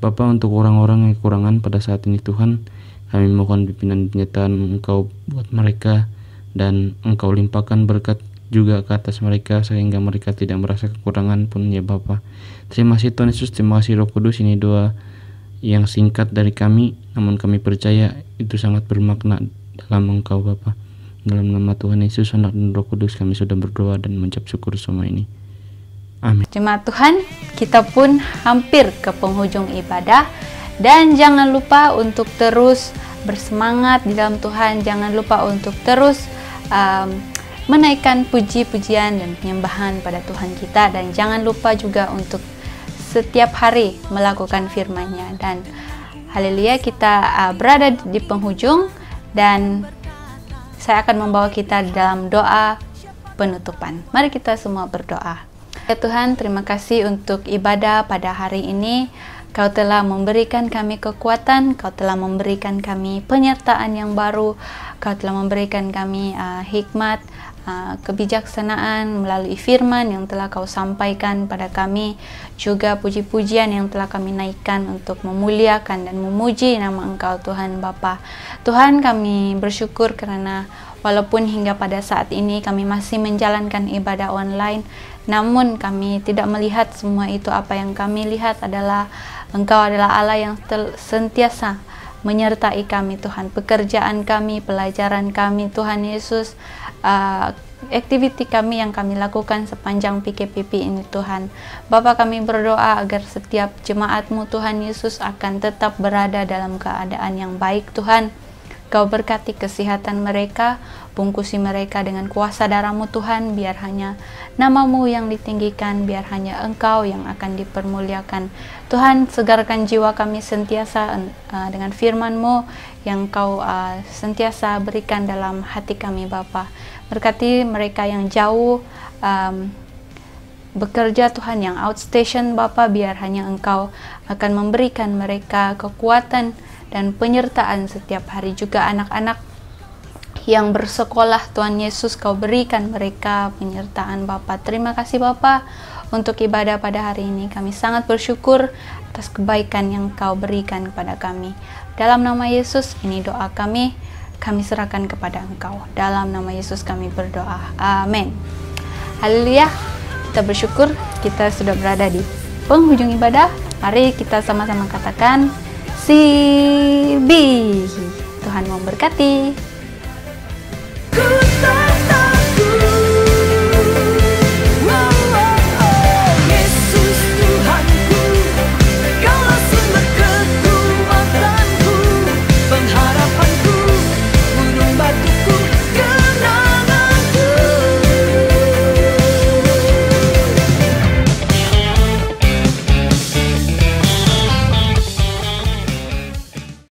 Bapa, untuk orang-orang yang kekurangan pada saat ini Tuhan, kami mohon pimpinan penyertaan Engkau buat mereka, dan Engkau limpahkan berkat juga ke atas mereka sehingga mereka tidak merasa kekurangan pun ya Bapa. Terima kasih Tuhan Yesus, terima kasih Roh Kudus. Ini doa yang singkat dari kami, namun kami percaya itu sangat bermakna dalam Engkau Bapa. Dalam nama Tuhan Yesus, Anak dan Roh Kudus kami sudah berdoa dan mengucap syukur semua ini. Amin. Jemaat Tuhan, kita pun hampir ke penghujung ibadah. Dan jangan lupa untuk terus bersemangat di dalam Tuhan. Jangan lupa untuk terus menaikkan puji-pujian dan penyembahan pada Tuhan kita. Dan jangan lupa juga untuk setiap hari melakukan firman-Nya. Dan haleluya, kita berada di penghujung. Dan saya akan membawa kita dalam doa penutupan. Mari kita semua berdoa. Ya Tuhan, terima kasih untuk ibadah pada hari ini. Kau telah memberikan kami kekuatan, Kau telah memberikan kami penyertaan yang baru, Kau telah memberikan kami hikmat, kebijaksanaan melalui firman yang telah Kau sampaikan pada kami, juga puji-pujian yang telah kami naikkan untuk memuliakan dan memuji nama Engkau Tuhan Bapa. Tuhan, kami bersyukur karena walaupun hingga pada saat ini kami masih menjalankan ibadah online, namun kami tidak melihat semua itu. Apa yang kami lihat adalah Engkau adalah Allah yang sentiasa menyertai kami Tuhan. Pekerjaan kami, pelajaran kami Tuhan Yesus, aktiviti kami yang kami lakukan sepanjang PKPP ini Tuhan. Bapa, kami berdoa agar setiap jemaat-Mu Tuhan Yesus akan tetap berada dalam keadaan yang baik Tuhan. Kau berkati kesehatan mereka, bungkusi mereka dengan kuasa darah-Mu Tuhan, biar hanya nama-Mu yang ditinggikan, biar hanya Engkau yang akan dipermuliakan. Tuhan, segarkan jiwa kami sentiasa dengan firman-Mu yang Kau sentiasa berikan dalam hati kami Bapa. Berkati mereka yang jauh bekerja Tuhan yang outstation Bapa, biar hanya Engkau akan memberikan mereka kekuatan dan penyertaan setiap hari. Juga anak-anak yang bersekolah, Tuhan Yesus, Kau berikan mereka penyertaan Bapa. Terima kasih Bapa untuk ibadah pada hari ini. Kami sangat bersyukur atas kebaikan yang Kau berikan kepada kami. Dalam nama Yesus ini doa kami serahkan kepada Engkau. Dalam nama Yesus kami berdoa. Amin. Haleluya. Kita bersyukur kita sudah berada di penghujung ibadah. Mari kita sama-sama katakan CB. Tuhan memberkati.